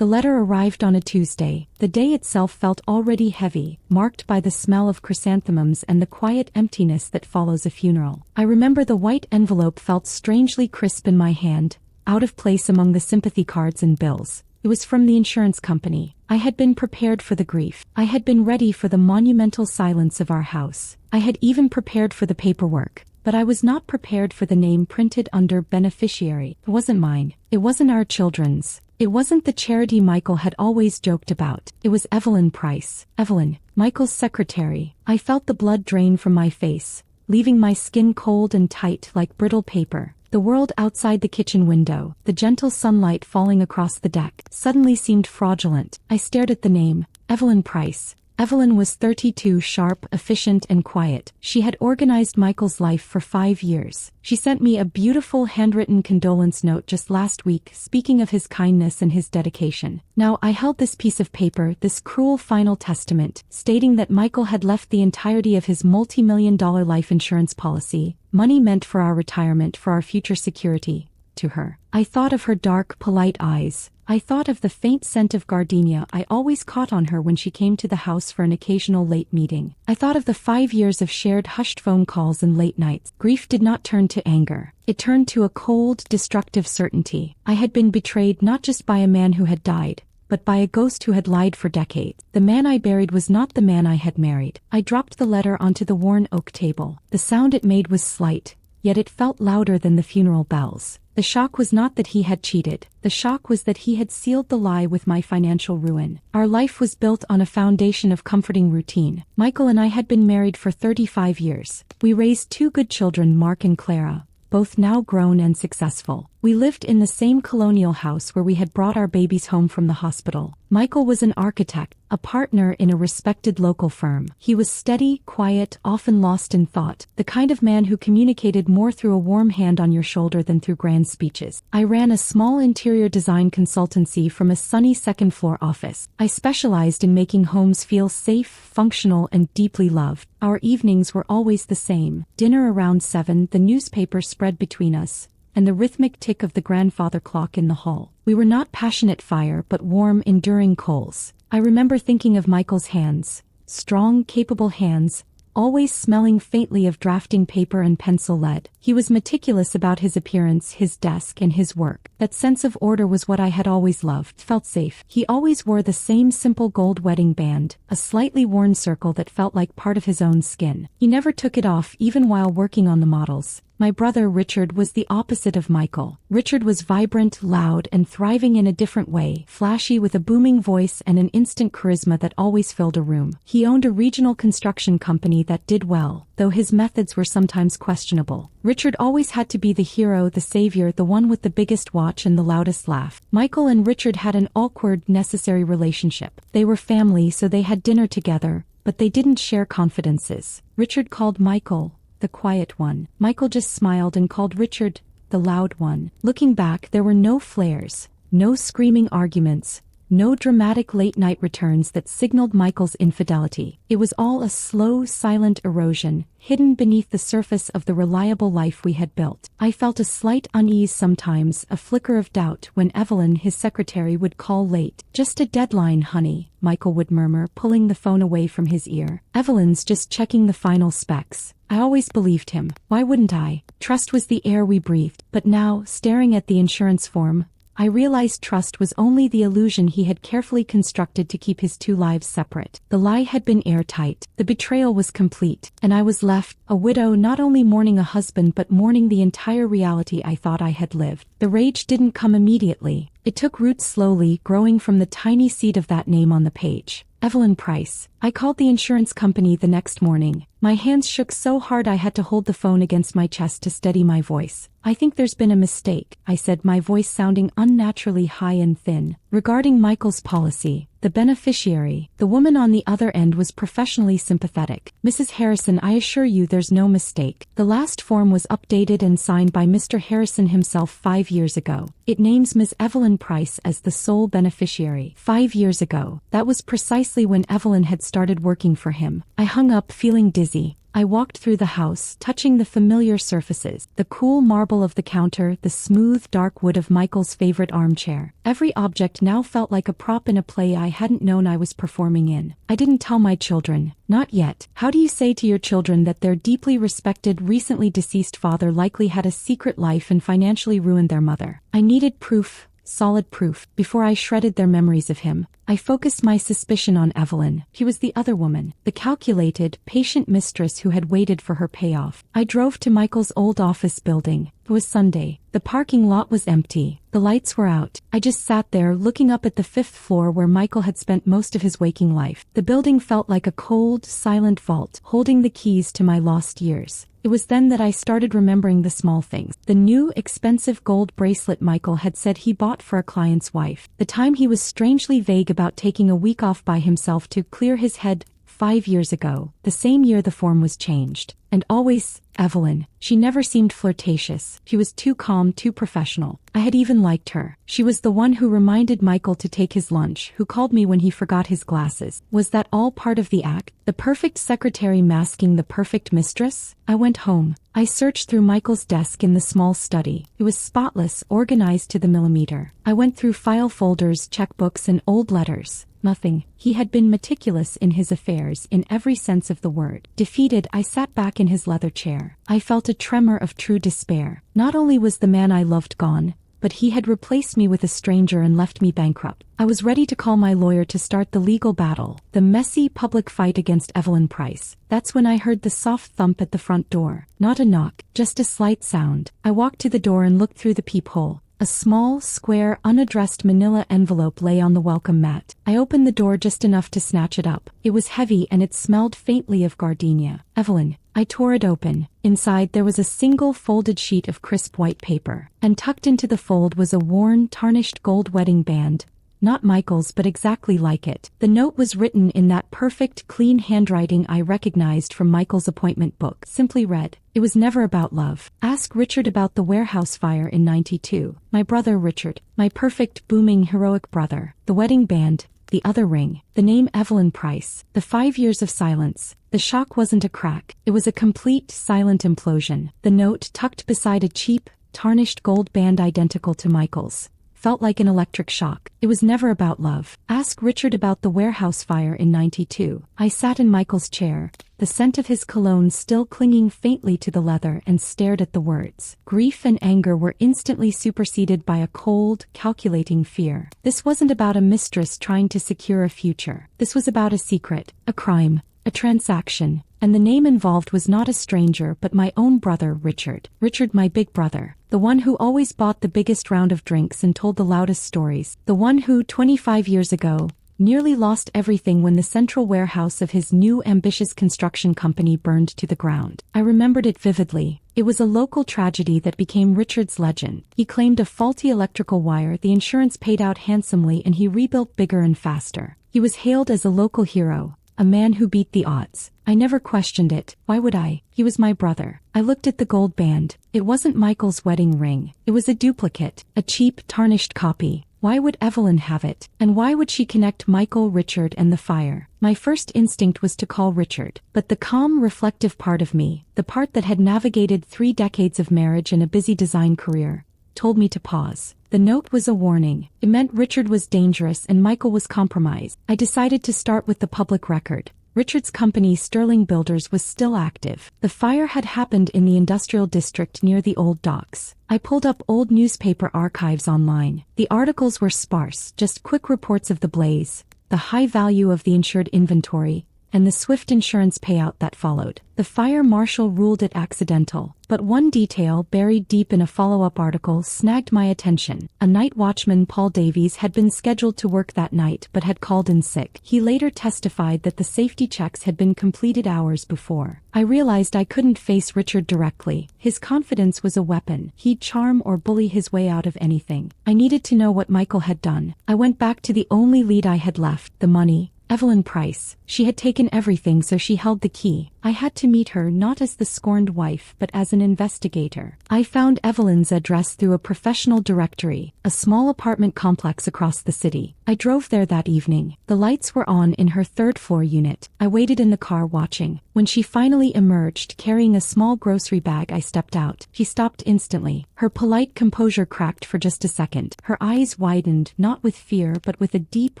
The letter arrived on a Tuesday. The day itself felt already heavy, marked by the smell of chrysanthemums and the quiet emptiness that follows a funeral. I remember the white envelope felt strangely crisp in my hand, out of place among the sympathy cards and bills. It was from the insurance company. I had been prepared for the grief. I had been ready for the monumental silence of our house. I had even prepared for the paperwork. But I was not prepared for the name printed under beneficiary. It wasn't mine. It wasn't our children's. It wasn't the charity Michael had always joked about. It was Evelyn Price. Evelyn, Michael's secretary. I felt the blood drain from my face, leaving my skin cold and tight like brittle paper. The world outside the kitchen window, the gentle sunlight falling across the deck, suddenly seemed fraudulent. I stared at the name, Evelyn Price. Evelyn was 32, sharp, efficient, and quiet. She had organized Michael's life for 5 years. She sent me a beautiful handwritten condolence note just last week, speaking of his kindness and his dedication. Now I held this piece of paper, this cruel final testament, stating that Michael had left the entirety of his multi-million-dollar life insurance policy, money meant for our retirement, for our future security, to her. I thought of her dark, polite eyes. I thought of the faint scent of gardenia I always caught on her when she came to the house for an occasional late meeting. I thought of the 5 years of shared hushed phone calls and late nights. Grief did not turn to anger. It turned to a cold, destructive certainty. I had been betrayed not just by a man who had died, but by a ghost who had lied for decades. The man I buried was not the man I had married. I dropped the letter onto the worn oak table. The sound it made was slight, yet it felt louder than the funeral bells. The shock was not that he had cheated. The shock was that he had sealed the lie with my financial ruin. Our life was built on a foundation of comforting routine. Michael and I had been married for 35 years. We raised 2 good children, Mark and Clara, both now grown and successful. We lived in the same colonial house where we had brought our babies home from the hospital. Michael was an architect, a partner in a respected local firm. He was steady, quiet, often lost in thought, the kind of man who communicated more through a warm hand on your shoulder than through grand speeches. I ran a small interior design consultancy from a sunny second-floor office. I specialized in making homes feel safe, functional, and deeply loved. Our evenings were always the same. Dinner around 7, the newspaper spread between us, and the rhythmic tick of the grandfather clock in the hall. We were not passionate fire but warm, enduring coals. I remember thinking of Michael's hands, strong, capable hands, always smelling faintly of drafting paper and pencil lead. He was meticulous about his appearance, his desk, and his work. That sense of order was what I had always loved. Felt safe. He always wore the same simple gold wedding band, a slightly worn circle that felt like part of his own skin. He never took it off, even while working on the models. My brother Richard was the opposite of Michael. Richard was vibrant, loud, and thriving in a different way, flashy with a booming voice and an instant charisma that always filled a room. He owned a regional construction company that did well, though his methods were sometimes questionable. Richard always had to be the hero, the savior, the one with the biggest watch and the loudest laugh. Michael and Richard had an awkward, necessary relationship. They were family, so they had dinner together, but they didn't share confidences. Richard called Michael the quiet one. Michael just smiled and called Richard the loud one. Looking back, there were no flares, no screaming arguments, no dramatic late-night returns that signaled Michael's infidelity. It was all a slow, silent erosion, hidden beneath the surface of the reliable life we had built. I felt a slight unease sometimes, a flicker of doubt, when Evelyn, his secretary, would call late. "Just a deadline, honey," Michael would murmur, pulling the phone away from his ear. "Evelyn's just checking the final specs." I always believed him. Why wouldn't I? Trust was the air we breathed. But now, staring at the insurance form, I realized trust was only the illusion he had carefully constructed to keep his 2 lives separate. The lie had been airtight. The betrayal was complete. And I was left, a widow, not only mourning a husband but mourning the entire reality I thought I had lived. The rage didn't come immediately. It took root slowly, growing from the tiny seed of that name on the page. Evelyn Price. I called the insurance company the next morning. My hands shook so hard I had to hold the phone against my chest to steady my voice. "I think there's been a mistake," I said, my voice sounding unnaturally high and thin. "Regarding Michael's policy, the beneficiary." The woman on the other end was professionally sympathetic. "Mrs. Harrison, I assure you there's no mistake. The last form was updated and signed by Mr. Harrison himself 5 years ago. It names Ms. Evelyn Price as the sole beneficiary." 5 years ago. That was precisely when Evelyn had started working for him. I hung up, feeling dizzy. I walked through the house, touching the familiar surfaces, the cool marble of the counter, the smooth, dark wood of Michael's favorite armchair. Every object now felt like a prop in a play I hadn't known I was performing in. I didn't tell my children. Not yet. How do you say to your children that their deeply respected, recently deceased father likely had a secret life and financially ruined their mother? I needed proof. Solid proof. Before I shredded their memories of him, I focused my suspicion on Evelyn. She was the other woman, the calculated, patient mistress who had waited for her payoff. I drove to Michael's old office building. It was Sunday. The parking lot was empty. The lights were out. I just sat there looking up at the 5th floor where Michael had spent most of his waking life. The building felt like a cold, silent vault, holding the keys to my lost years. It was then that I started remembering the small things. The new, expensive gold bracelet Michael had said he bought for a client's wife. The time he was strangely vague about taking a week off by himself to clear his head 5 years ago, the same year the form was changed. And always, Evelyn. She never seemed flirtatious. She was too calm, too professional. I had even liked her. She was the one who reminded Michael to take his lunch, who called me when he forgot his glasses. Was that all part of the act? The perfect secretary masking the perfect mistress? I went home. I searched through Michael's desk in the small study. It was spotless, organized to the millimeter. I went through file folders, checkbooks, and old letters. Nothing. He had been meticulous in his affairs in every sense of the word. Defeated, I sat back in his leather chair. I felt a tremor of true despair. Not only was the man I loved gone, but he had replaced me with a stranger and left me bankrupt. I was ready to call my lawyer to start the legal battle, the messy public fight against Evelyn Price. That's when I heard the soft thump at the front door. Not a knock, just a slight sound. I walked to the door and looked through the peephole. A small, square, unaddressed manila envelope lay on the welcome mat. I opened the door just enough to snatch it up. It was heavy and it smelled faintly of gardenia. Evelyn. I tore it open. Inside there was a single folded sheet of crisp white paper. And tucked into the fold was a worn, tarnished gold wedding band. Not Michael's, but exactly like it. The note was written in that perfect, clean handwriting I recognized from Michael's appointment book. Simply read, "It was never about love. Ask Richard about the warehouse fire in '92. My brother Richard. My perfect, booming, heroic brother. The wedding band. The other ring. The name Evelyn Price. The 5 years of silence." The shock wasn't a crack. It was a complete, silent implosion. The note, tucked beside a cheap, tarnished gold band identical to Michael's, felt like an electric shock. It was never about love. Ask Richard about the warehouse fire in '92. I sat in Michael's chair, the scent of his cologne still clinging faintly to the leather, and stared at the words. Grief and anger were instantly superseded by a cold, calculating fear. This wasn't about a mistress trying to secure a future. This was about a secret, a crime, a transaction. And the name involved was not a stranger but my own brother, Richard. Richard, my big brother. The one who always bought the biggest round of drinks and told the loudest stories. The one who, 25 years ago, nearly lost everything when the central warehouse of his new ambitious construction company burned to the ground. I remembered it vividly. It was a local tragedy that became Richard's legend. He claimed a faulty electrical wire, the insurance paid out handsomely, and he rebuilt bigger and faster. He was hailed as a local hero. A man who beat the odds. I never questioned it. Why would I? He was my brother. I looked at the gold band. It wasn't Michael's wedding ring. It was a duplicate. A cheap, tarnished copy. Why would Evelyn have it? And why would she connect Michael, Richard, and the fire? My first instinct was to call Richard. But the calm, reflective part of me, the part that had navigated 3 decades of marriage and a busy design career, told me to pause. The note was a warning. It meant Richard was dangerous and Michael was compromised. I decided to start with the public record. Richard's company, Sterling Builders, was still active. The fire had happened in the industrial district near the old docks. I pulled up old newspaper archives online. The articles were sparse, just quick reports of the blaze, the high value of the insured inventory, and the swift insurance payout that followed. The fire marshal ruled it accidental, but one detail buried deep in a follow-up article snagged my attention. A night watchman, Paul Davies, had been scheduled to work that night but had called in sick. He later testified that the safety checks had been completed hours before. I realized I couldn't face Richard directly. His confidence was a weapon. He'd charm or bully his way out of anything. I needed to know what Michael had done. I went back to the only lead I had left, the money. Evelyn Price. She had taken everything, so she held the key. I had to meet her not as the scorned wife but as an investigator. I found Evelyn's address through a professional directory, a small apartment complex across the city. I drove there that evening. The lights were on in her third-floor unit. I waited in the car watching. When she finally emerged carrying a small grocery bag, I stepped out. She stopped instantly. Her polite composure cracked for just a second. Her eyes widened, not with fear but with a deep,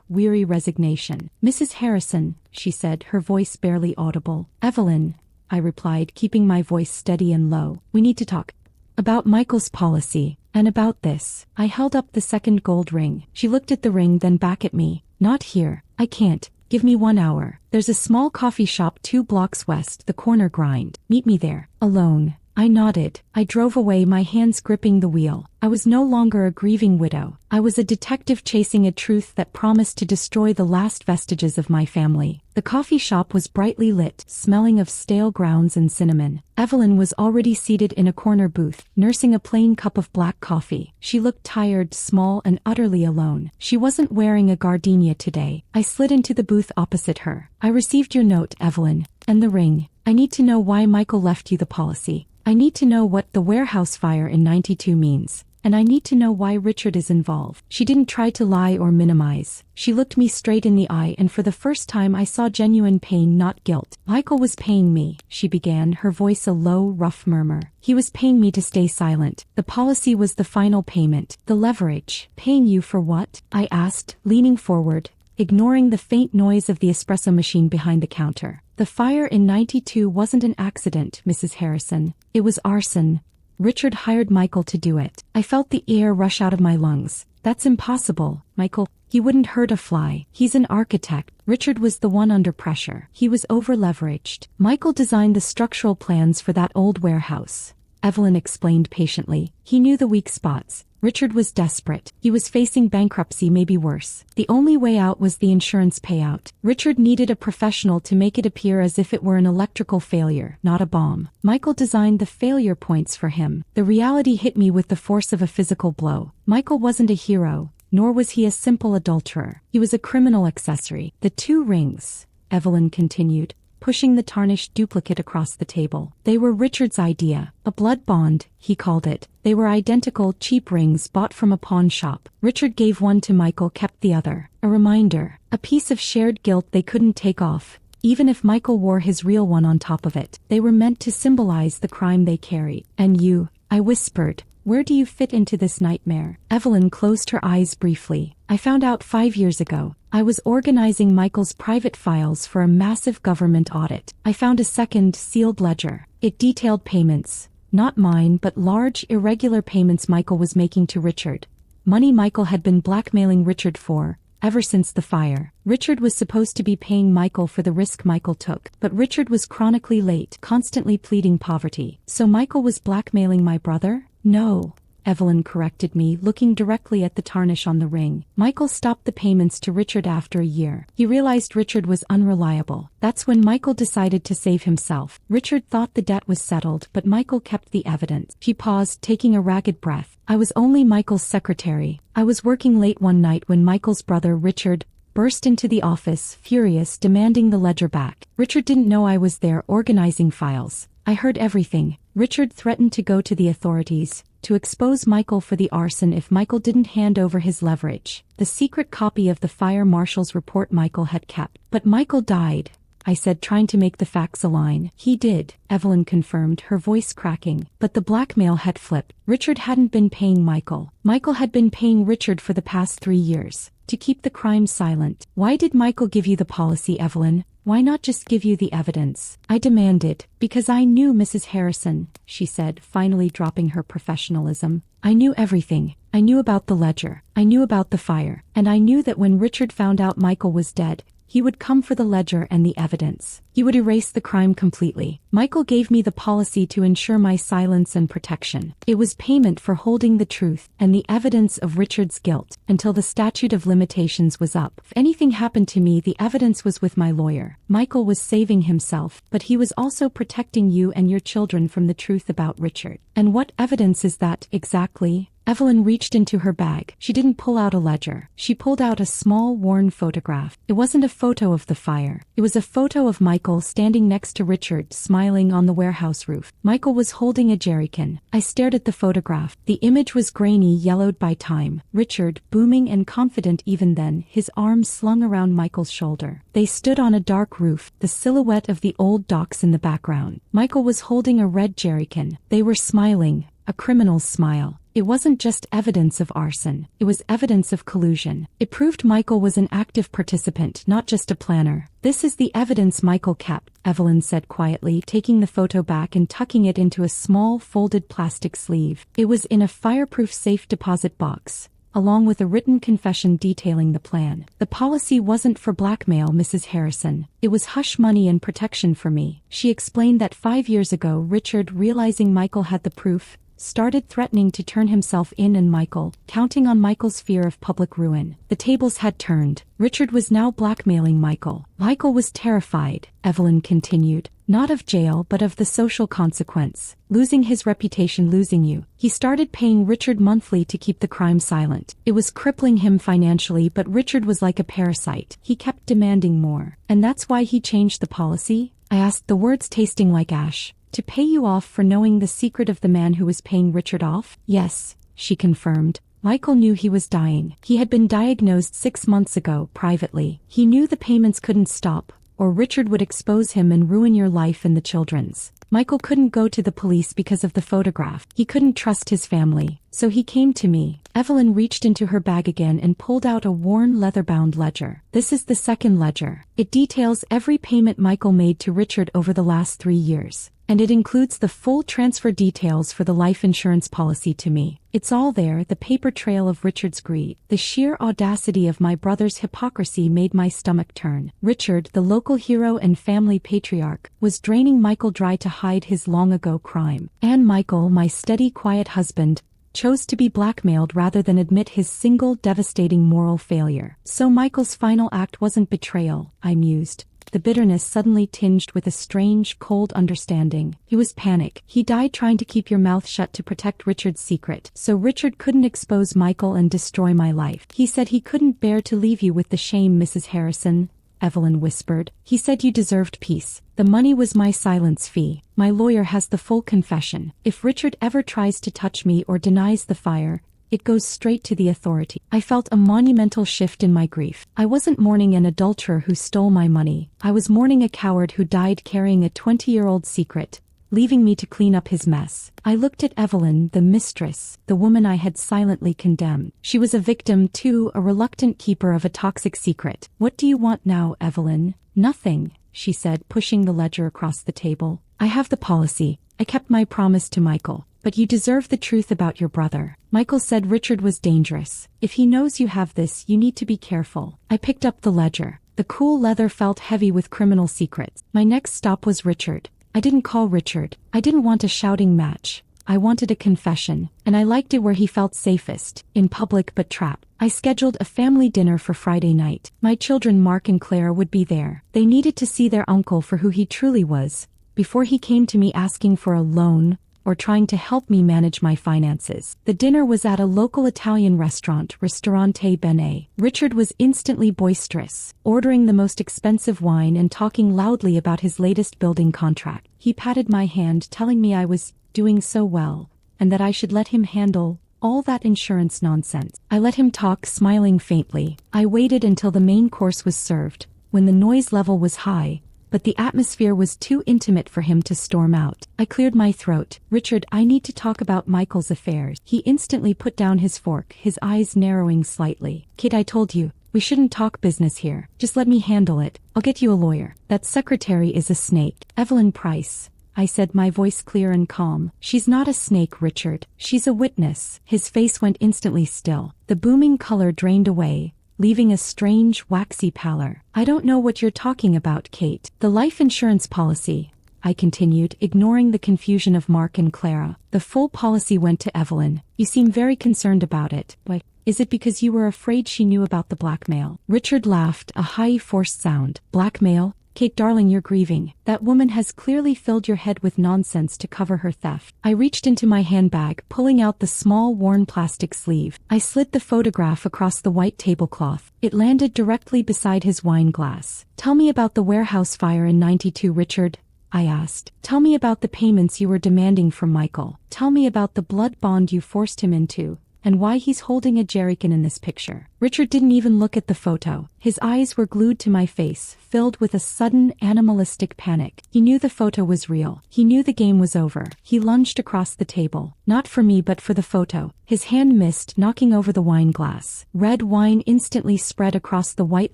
weary resignation. "Mrs. Harrison," she said, her voice barely audible. "Evelyn," I replied, keeping my voice steady and low. "We need to talk. About Michael's policy. And about this." I held up the second gold ring. She looked at the ring, then back at me. "Not here. I can't. Give me 1 hour. There's a small coffee shop 2 blocks west, the corner grind. Meet me there. Alone." I nodded. I drove away, my hands gripping the wheel. I was no longer a grieving widow. I was a detective chasing a truth that promised to destroy the last vestiges of my family. The coffee shop was brightly lit, smelling of stale grounds and cinnamon. Evelyn was already seated in a corner booth, nursing a plain cup of black coffee. She looked tired, small, and utterly alone. She wasn't wearing a gardenia today. I slid into the booth opposite her. "I received your note, Evelyn. And the ring. I need to know why Michael left you the policy. I need to know what the warehouse fire in 92 means. And I need to know why Richard is involved." She didn't try to lie or minimize. She looked me straight in the eye, and for the first time I saw genuine pain, not guilt. "Michael was paying me," she began, her voice a low, rough murmur. "He was paying me to stay silent. The policy was the final payment, the leverage." "Paying you for what?" I asked, leaning forward, ignoring the faint noise of the espresso machine behind the counter. "The fire in 92 wasn't an accident, Mrs. Harrison. It was arson. Richard hired Michael to do it." I felt the air rush out of my lungs. "That's impossible, Michael. He wouldn't hurt a fly. He's an architect." Richard was the one under pressure. He was over-leveraged. "Michael designed the structural plans for that old warehouse," Evelyn explained patiently. "He knew the weak spots. Richard was desperate. He was facing bankruptcy, maybe worse. The only way out was the insurance payout. Richard needed a professional to make it appear as if it were an electrical failure, not a bomb. Michael designed the failure points for him." The reality hit me with the force of a physical blow. Michael wasn't a hero, nor was he a simple adulterer. He was a criminal accessory. "The 2 rings," Evelyn continued, pushing the tarnished duplicate across the table. "They were Richard's idea. A blood bond, he called it. They were identical, cheap rings bought from a pawn shop. Richard gave one to Michael, kept the other. A reminder. A piece of shared guilt they couldn't take off, even if Michael wore his real one on top of it. They were meant to symbolize the crime they carried." "And you," I whispered, "where do you fit into this nightmare?" Evelyn closed her eyes briefly. "I found out 5 years ago. I was organizing Michael's private files for a massive government audit. I found a second, sealed ledger. It detailed payments. Not mine, but large, irregular payments Michael was making to Richard. Money Michael had been blackmailing Richard for, ever since the fire. Richard was supposed to be paying Michael for the risk Michael took, but Richard was chronically late, constantly pleading poverty. So Michael was blackmailing my brother? No," Evelyn corrected me, looking directly at the tarnish on the ring. "Michael stopped the payments to Richard after a year. He realized Richard was unreliable. That's when Michael decided to save himself. Richard thought the debt was settled, but Michael kept the evidence." She paused, taking a ragged breath. "I was only Michael's secretary. I was working late one night when Michael's brother, Richard, burst into the office, furious, demanding the ledger back. Richard didn't know I was there organizing files. I heard everything. Richard threatened to go to the authorities, to expose Michael for the arson if Michael didn't hand over his leverage, the secret copy of the fire marshal's report Michael had kept. But Michael died," I said, trying to make the facts align. "He did," Evelyn confirmed, her voice cracking. "But the blackmail had flipped. Richard hadn't been paying Michael. Michael had been paying Richard for the past 3 years, to keep the crime silent." "Why did Michael give you the policy, Evelyn? Why not just give you the evidence?" I demanded. "Because I knew, Mrs. Harrison," she said, finally dropping her professionalism. "I knew everything. I knew about the ledger. I knew about the fire. And I knew that when Richard found out Michael was dead, he would come for the ledger and the evidence. He would erase the crime completely. Michael gave me the policy to ensure my silence and protection. It was payment for holding the truth and the evidence of Richard's guilt until the statute of limitations was up. If anything happened to me, the evidence was with my lawyer. Michael was saving himself, but he was also protecting you and your children from the truth about Richard." "And what evidence is that, exactly?" Evelyn reached into her bag. She didn't pull out a ledger. She pulled out a small, worn photograph. It wasn't a photo of the fire. It was a photo of Michael standing next to Richard, smiling on the warehouse roof. Michael was holding a jerrycan. I stared at the photograph. The image was grainy, yellowed by time. Richard, booming and confident even then, his arms slung around Michael's shoulder. They stood on a dark roof, the silhouette of the old docks in the background. Michael was holding a red jerrycan. They were smiling, a criminal's smile. It wasn't just evidence of arson. It was evidence of collusion. It proved Michael was an active participant, not just a planner. "This is the evidence Michael kept," Evelyn said quietly, taking the photo back and tucking it into a small, folded plastic sleeve. It was in a fireproof safe deposit box, along with a written confession detailing the plan. "The policy wasn't for blackmail, Mrs. Harrison. It was hush money and protection for me." She explained that 5 years ago, Richard, realizing Michael had the proof, started threatening to turn himself in on Michael, counting on Michael's fear of public ruin. The tables had turned. Richard was now blackmailing Michael. Michael was terrified, Evelyn continued, not of jail but of the social consequence. Losing his reputation, losing you. He started paying Richard monthly to keep the crime silent. It was crippling him financially, but Richard was like a parasite. He kept demanding more. "And that's why he changed the policy?" I asked, the words tasting like ash. "To pay you off for knowing the secret of the man who was paying Richard off?" "Yes," she confirmed. Michael knew he was dying. He had been diagnosed 6 months ago, privately. He knew the payments couldn't stop, or Richard would expose him and ruin your life and the children's. Michael couldn't go to the police because of the photograph. He couldn't trust his family. So he came to me. Evelyn reached into her bag again and pulled out a worn leather-bound ledger. "This is the second ledger. It details every payment Michael made to Richard over the last 3 years. And it includes the full transfer details for the life insurance policy to me. It's all there, the paper trail of Richard's greed. The sheer audacity of my brother's hypocrisy made my stomach turn. Richard, the local hero and family patriarch, was draining Michael dry to hide his long-ago crime. And Michael, my steady, quiet husband, chose to be blackmailed rather than admit his single devastating moral failure. So Michael's final act wasn't betrayal, I mused. The bitterness suddenly tinged with a strange, cold understanding. He was panic. He died trying to keep your mouth shut to protect Richard's secret, so Richard couldn't expose Michael and destroy my life. He said he couldn't bear to leave you with the shame, Mrs. Harrison," Evelyn whispered. "He said you deserved peace. The money was my silence fee. My lawyer has the full confession. If Richard ever tries to touch me or denies the fire, it goes straight to the authority." I felt a monumental shift in my grief. I wasn't mourning an adulterer who stole my money. I was mourning a coward who died carrying a 20-year-old secret, leaving me to clean up his mess. I looked at Evelyn, the mistress, the woman I had silently condemned. She was a victim too, a reluctant keeper of a toxic secret. "What do you want now, Evelyn?" "Nothing," she said, pushing the ledger across the table. "I have the policy. I kept my promise to Michael. But you deserve the truth about your brother. Michael said Richard was dangerous. If he knows you have this, you need to be careful." I picked up the ledger. The cool leather felt heavy with criminal secrets. My next stop was Richard. I didn't call Richard. I didn't want a shouting match. I wanted a confession, and I liked it where he felt safest, in public but trapped. I scheduled a family dinner for Friday night. My children, Mark and Claire, would be there. They needed to see their uncle for who he truly was, before he came to me asking for a loan or trying to help me manage my finances. The dinner was at a local Italian restaurant, Ristorante Bene. Richard was instantly boisterous, ordering the most expensive wine and talking loudly about his latest building contract. He patted my hand, telling me I was doing so well, and that I should let him handle all that insurance nonsense. I let him talk, smiling faintly. I waited until the main course was served, when the noise level was high, but the atmosphere was too intimate for him to storm out. I cleared my throat. "Richard, I need to talk about Michael's affairs." He instantly put down his fork, his eyes narrowing slightly. "Kid, I told you, we shouldn't talk business here. Just let me handle it. I'll get you a lawyer. That secretary is a snake." "Evelyn Price," I said, my voice clear and calm. "She's not a snake, Richard. She's a witness." His face went instantly still. The booming color drained away, leaving a strange, waxy pallor. "I don't know what you're talking about, Kate." "The life insurance policy," I continued, ignoring the confusion of Mark and Clara. "The full policy went to Evelyn. You seem very concerned about it. Why? Is it because you were afraid she knew about the blackmail?" Richard laughed, a high, forced sound. "Blackmail? Kate darling, you're grieving. That woman has clearly filled your head with nonsense to cover her theft. I reached into my handbag, pulling out the small worn plastic sleeve. I slid the photograph across the white tablecloth. It landed directly beside his wine glass. Tell me about the warehouse fire in '92, Richard, I asked. Tell me about the payments you were demanding from Michael. Tell me about the blood bond you forced him into, and why he's holding a jerrycan in this picture. Richard didn't even look at the photo. His eyes were glued to my face, filled with a sudden animalistic panic. He knew the photo was real. He knew the game was over. He lunged across the table. Not for me, but for the photo. His hand missed, knocking over the wine glass. Red wine instantly spread across the white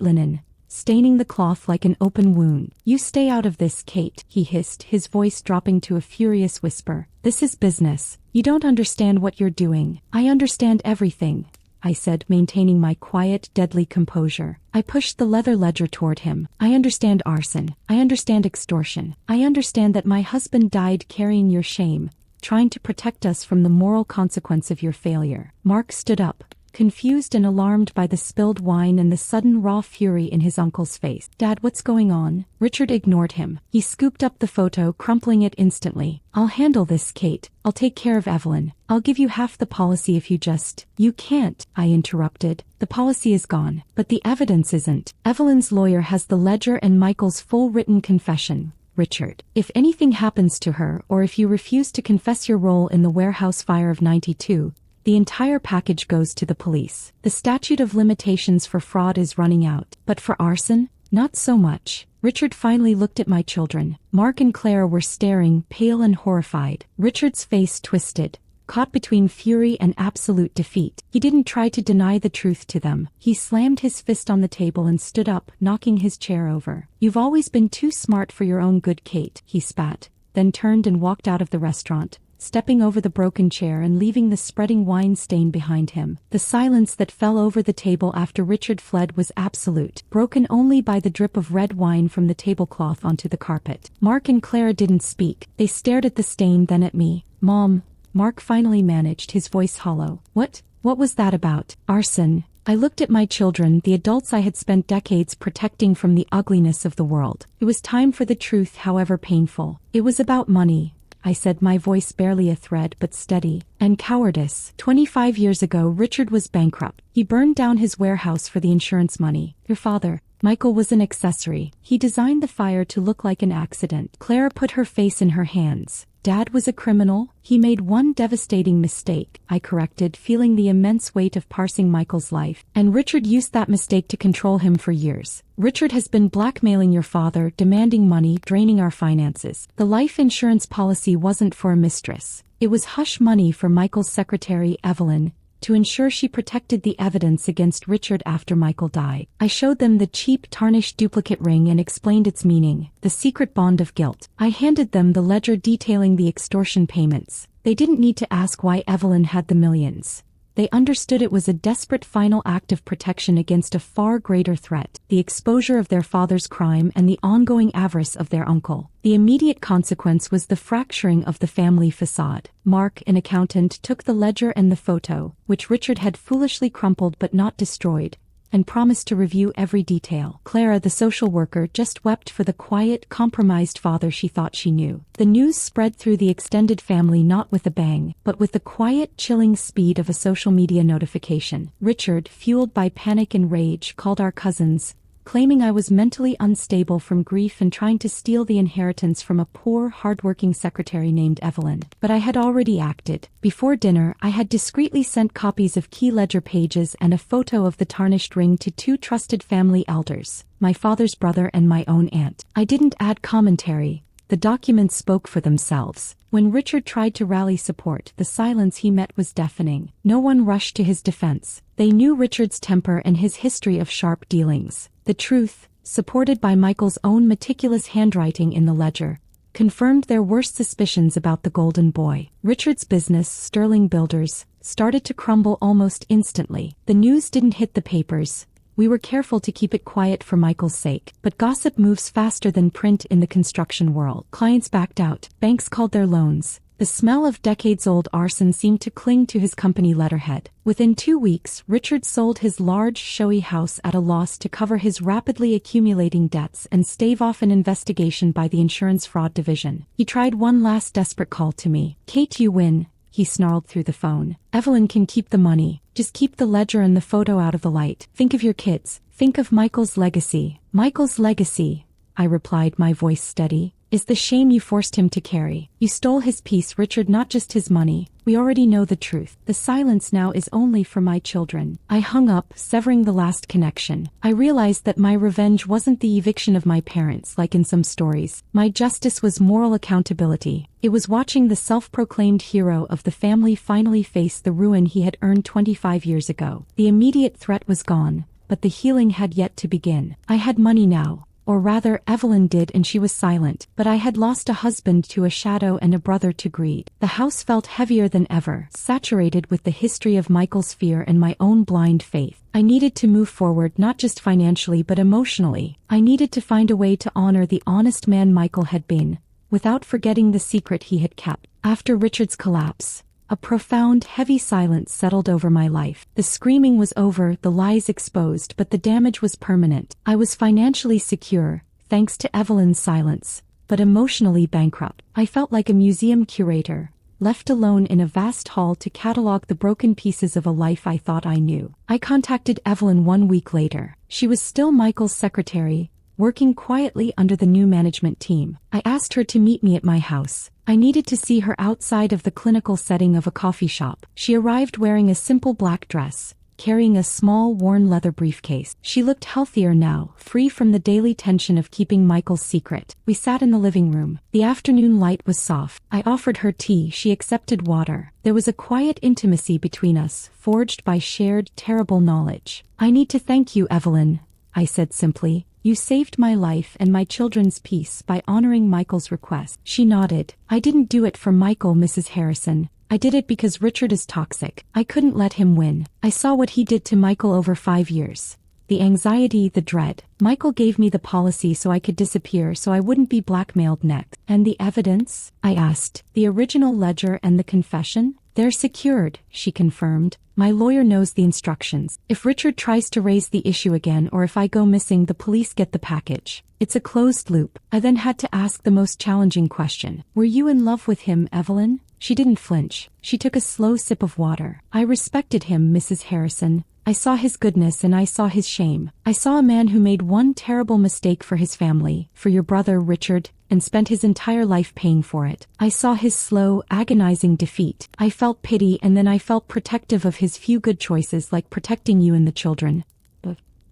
linen, staining the cloth like an open wound. You stay out of this, Kate, he hissed, his voice dropping to a furious whisper. This is business. You don't understand what you're doing. I understand everything, I said, maintaining my quiet, deadly composure. I pushed the leather ledger toward him. I understand arson. I understand extortion. I understand that my husband died carrying your shame, trying to protect us from the moral consequence of your failure. Mark stood up, confused and alarmed by the spilled wine and the sudden raw fury in his uncle's face. Dad, what's going on? Richard ignored him. He scooped up the photo, crumpling it instantly. I'll handle this, Kate. I'll take care of Evelyn. I'll give you half the policy if you just... You can't, I interrupted. The policy is gone, but the evidence isn't. Evelyn's lawyer has the ledger and Michael's full written confession. Richard, if anything happens to her, or if you refuse to confess your role in the warehouse fire of '92, the entire package goes to the police. The statute of limitations for fraud is running out. But for arson? Not so much. Richard finally looked at my children. Mark and Claire were staring, pale and horrified. Richard's face twisted, caught between fury and absolute defeat. He didn't try to deny the truth to them. He slammed his fist on the table and stood up, knocking his chair over. You've always been too smart for your own good, Kate, he spat, then turned and walked out of the restaurant, stepping over the broken chair and leaving the spreading wine stain behind him. The silence that fell over the table after Richard fled was absolute, broken only by the drip of red wine from the tablecloth onto the carpet. Mark and Clara didn't speak. They stared at the stain, then at me. Mom, Mark finally managed, his voice hollow. What was that about? Arson. I looked at my children, the adults I had spent decades protecting from the ugliness of the world. It was time for the truth, however painful. It was about money, I said, my voice barely a thread but steady. And cowardice. 25 years ago, Richard was bankrupt. He burned down his warehouse for the insurance money. Your father, Michael, was an accessory. He designed the fire to look like an accident. Clara put her face in her hands. Dad was a criminal. He made one devastating mistake, I corrected, feeling the immense weight of parsing Michael's life. And Richard used that mistake to control him for years. Richard has been blackmailing your father, demanding money, draining our finances. The life insurance policy wasn't for a mistress. It was hush money for Michael's secretary, Evelyn, to ensure she protected the evidence against Richard after Michael died. I showed them the cheap, tarnished duplicate ring and explained its meaning, the secret bond of guilt. I handed them the ledger detailing the extortion payments. They didn't need to ask why Evelyn had the millions. They understood it was a desperate final act of protection against a far greater threat, the exposure of their father's crime and the ongoing avarice of their uncle. The immediate consequence was the fracturing of the family facade. Mark, an accountant, took the ledger and the photo, which Richard had foolishly crumpled but not destroyed, and promised to review every detail. Clara, the social worker, just wept for the quiet, compromised father she thought she knew. The news spread through the extended family not with a bang, but with the quiet, chilling speed of a social media notification. Richard, fueled by panic and rage, called our cousins, claiming I was mentally unstable from grief and trying to steal the inheritance from a poor, hardworking secretary named Evelyn. But I had already acted. Before dinner, I had discreetly sent copies of key ledger pages and a photo of the tarnished ring to two trusted family elders, my father's brother and my own aunt. I didn't add commentary. The documents spoke for themselves. When Richard tried to rally support, the silence he met was deafening. No one rushed to his defense. They knew Richard's temper and his history of sharp dealings. The truth, supported by Michael's own meticulous handwriting in the ledger, confirmed their worst suspicions about the golden boy. Richard's business, Sterling Builders, started to crumble almost instantly. The news didn't hit the papers. We were careful to keep it quiet for Michael's sake, but gossip moves faster than print in the construction world. Clients backed out. Banks called their loans. The The smell of decades-old arson seemed to cling to his company letterhead. Within 2 weeks, Richard sold his large, showy house at a loss to cover his rapidly accumulating debts and stave off an investigation by the insurance fraud division. He tried one last desperate call to me. "Kate, you win," he snarled through the phone. "Evelyn can keep the money. Just keep the ledger and the photo out of the light. Think of your kids. Think of Michael's legacy." "Michael's legacy," I replied, my voice steady, "is the shame you forced him to carry. You stole his peace, Richard, not just his money. We already know the truth. The silence now is only for my children." I hung up, severing the last connection. I realized that my revenge wasn't the eviction of my parents like in some stories. My justice was moral accountability. It was watching the self-proclaimed hero of the family finally face the ruin he had earned 25 years ago. The immediate threat was gone, but the healing had yet to begin. I had money now. Or rather, Evelyn did, and she was silent. But I had lost a husband to a shadow and a brother to greed. The house felt heavier than ever, saturated with the history of Michael's fear and my own blind faith. I needed to move forward, not just financially but emotionally. I needed to find a way to honor the honest man Michael had been, without forgetting the secret he had kept. After Richard's collapse, a profound, heavy silence settled over my life. The screaming was over, the lies exposed, but the damage was permanent. I was financially secure, thanks to Evelyn's silence, but emotionally bankrupt. I felt like a museum curator, left alone in a vast hall to catalog the broken pieces of a life I thought I knew. I contacted Evelyn 1 week later. She was still Michael's secretary, working quietly under the new management team. I asked her to meet me at my house. I needed to see her outside of the clinical setting of a coffee shop. She arrived wearing a simple black dress, carrying a small, worn leather briefcase. She looked healthier now, free from the daily tension of keeping Michael's secret. We sat in the living room. The afternoon light was soft. I offered her tea. She accepted water. There was a quiet intimacy between us, forged by shared, terrible knowledge. "I need to thank you, Evelyn," I said simply. "You saved my life and my children's peace by honoring Michael's request." She nodded. "I didn't do it for Michael, Mrs. Harrison. I did it because Richard is toxic. I couldn't let him win. I saw what he did to Michael over 5 years. The anxiety, the dread. Michael gave me the policy so I could disappear, so I wouldn't be blackmailed next." "And the evidence?" I asked. "The original ledger and the confession?" "They're secured," she confirmed. "My lawyer knows the instructions. If Richard tries to raise the issue again or if I go missing, the police get the package. It's a closed loop." I then had to ask the most challenging question. "Were you in love with him, Evelyn?" She didn't flinch. She took a slow sip of water. "I respected him, Mrs. Harrison. I saw his goodness and I saw his shame. I saw a man who made one terrible mistake for his family, for your brother Richard, and spent his entire life paying for it. I saw his slow, agonizing defeat. I felt pity, and then I felt protective of his few good choices, like protecting you and the children.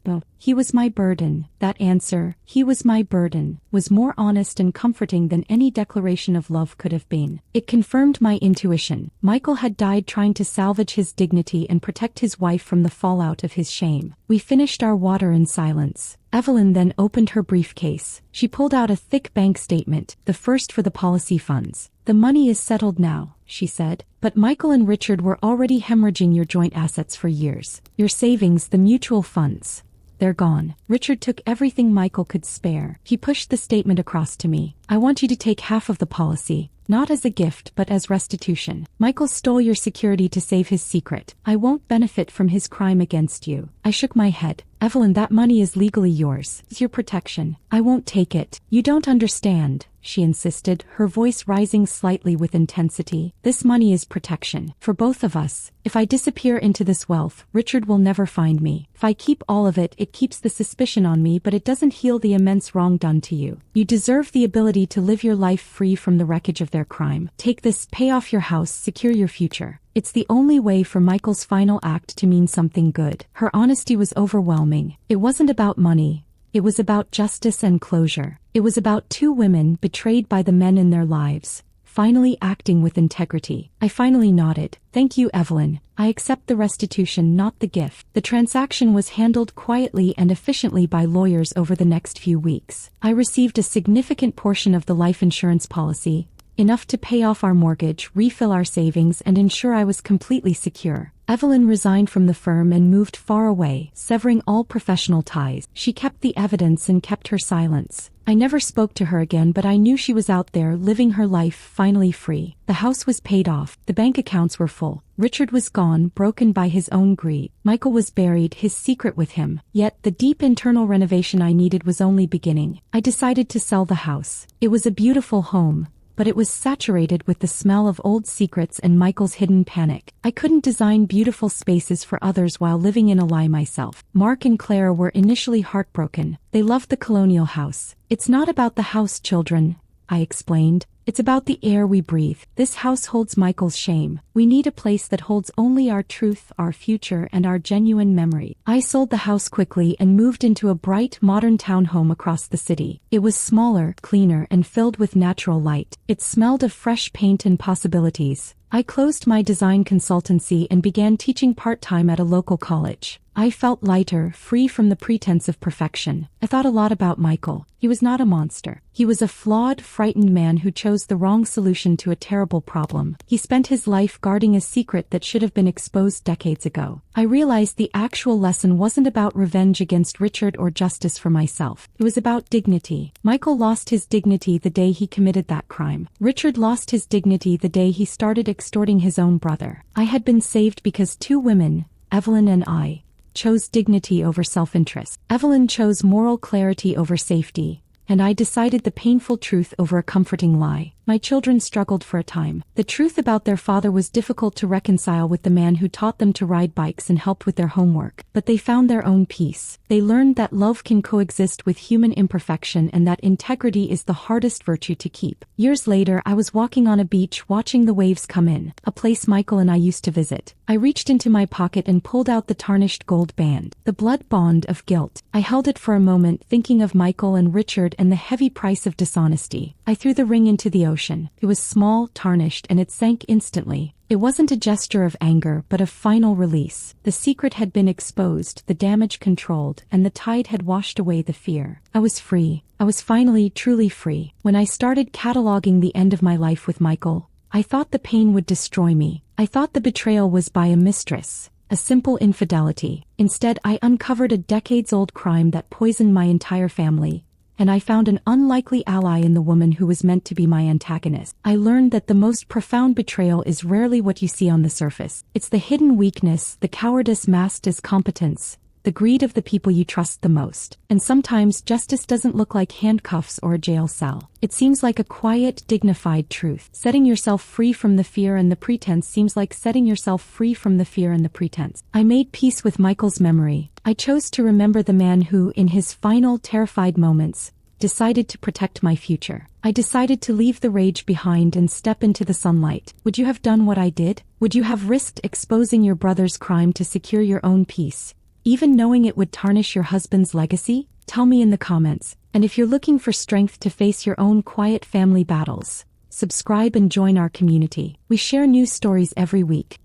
But he was my burden." That answer, "he was my burden," was more honest and comforting than any declaration of love could have been. It confirmed my intuition. Michael had died trying to salvage his dignity and protect his wife from the fallout of his shame. We finished our water in silence. Evelyn then opened her briefcase. She pulled out a thick bank statement, the first for the policy funds. "The money is settled now," she said. "But Michael and Richard were already hemorrhaging your joint assets for years. Your savings, the mutual funds. They're gone. Richard took everything Michael could spare." He pushed the statement across to me. "I want you to take half of the policy, not as a gift but as restitution. Michael stole your security to save his secret. I won't benefit from his crime against you." I shook my head. "Evelyn, that money is legally yours. It's your protection. I won't take it." "You don't understand," she insisted, her voice rising slightly with intensity. "This money is protection. For both of us. If I disappear into this wealth, Richard will never find me. If I keep all of it, it keeps the suspicion on me, but it doesn't heal the immense wrong done to you. You deserve the ability to live your life free from the wreckage of their crime. Take this, pay off your house, secure your future. It's the only way for Michael's final act to mean something good." Her honesty was overwhelming. It wasn't about money. It was about justice and closure. It was about 2 women betrayed by the men in their lives, finally acting with integrity. I finally nodded. "Thank you, Evelyn. I accept the restitution, not the gift." The transaction was handled quietly and efficiently by lawyers over the next few weeks. I received a significant portion of the life insurance policy, enough to pay off our mortgage, refill our savings, and ensure I was completely secure. Evelyn resigned from the firm and moved far away, severing all professional ties. She kept the evidence and kept her silence. I never spoke to her again, but I knew she was out there living her life, finally free. The house was paid off. The bank accounts were full. Richard was gone, broken by his own greed. Michael was buried, his secret with him. Yet, the deep internal renovation I needed was only beginning. I decided to sell the house. It was a beautiful home, but it was saturated with the smell of old secrets and Michael's hidden panic. I couldn't design beautiful spaces for others while living in a lie myself. Mark and Claire were initially heartbroken. They loved the colonial house. "It's not about the house, children," I explained. "It's about the air we breathe. This house holds Michael's shame. We need a place that holds only our truth, our future, and our genuine memory." I sold the house quickly and moved into a bright, modern townhome across the city. It was smaller, cleaner, and filled with natural light. It smelled of fresh paint and possibilities. I closed my design consultancy and began teaching part-time at a local college. I felt lighter, free from the pretense of perfection. I thought a lot about Michael. He was not a monster. He was a flawed, frightened man who chose the wrong solution to a terrible problem. He spent his life guarding a secret that should have been exposed decades ago. I realized the actual lesson wasn't about revenge against Richard or justice for myself. It was about dignity. Michael lost his dignity the day he committed that crime. Richard lost his dignity the day he started extorting his own brother. I had been saved because two women, Evelyn and I, chose dignity over self-interest. Evelyn chose moral clarity over safety, and I decided the painful truth over a comforting lie. My children struggled for a time. The truth about their father was difficult to reconcile with the man who taught them to ride bikes and helped with their homework. But they found their own peace. They learned that love can coexist with human imperfection and that integrity is the hardest virtue to keep. Years later, I was walking on a beach watching the waves come in, a place Michael and I used to visit. I reached into my pocket and pulled out the tarnished gold band, the blood bond of guilt. I held it for a moment, thinking of Michael and Richard and the heavy price of dishonesty. I threw the ring into the ocean. It was small, tarnished, and it sank instantly. It wasn't a gesture of anger, but of final release. The secret had been exposed, the damage controlled, and the tide had washed away the fear. I was free. I was finally, truly free. When I started cataloging the end of my life with Michael, I thought the pain would destroy me. I thought the betrayal was by a mistress, a simple infidelity. Instead, I uncovered a decades-old crime that poisoned my entire family. And I found an unlikely ally in the woman who was meant to be my antagonist. I learned that the most profound betrayal is rarely what you see on the surface. It's the hidden weakness, the cowardice masked as competence, the greed of the people you trust the most. And sometimes justice doesn't look like handcuffs or a jail cell. It seems like a quiet, dignified truth. Setting yourself free from the fear and the pretense seems like setting yourself free from the fear and the pretense. I made peace with Michael's memory. I chose to remember the man who, in his final, terrified moments, decided to protect my future. I decided to leave the rage behind and step into the sunlight. Would you have done what I did? Would you have risked exposing your brother's crime to secure your own peace, even knowing it would tarnish your husband's legacy? Tell me in the comments. And if you're looking for strength to face your own quiet family battles, subscribe and join our community. We share new stories every week.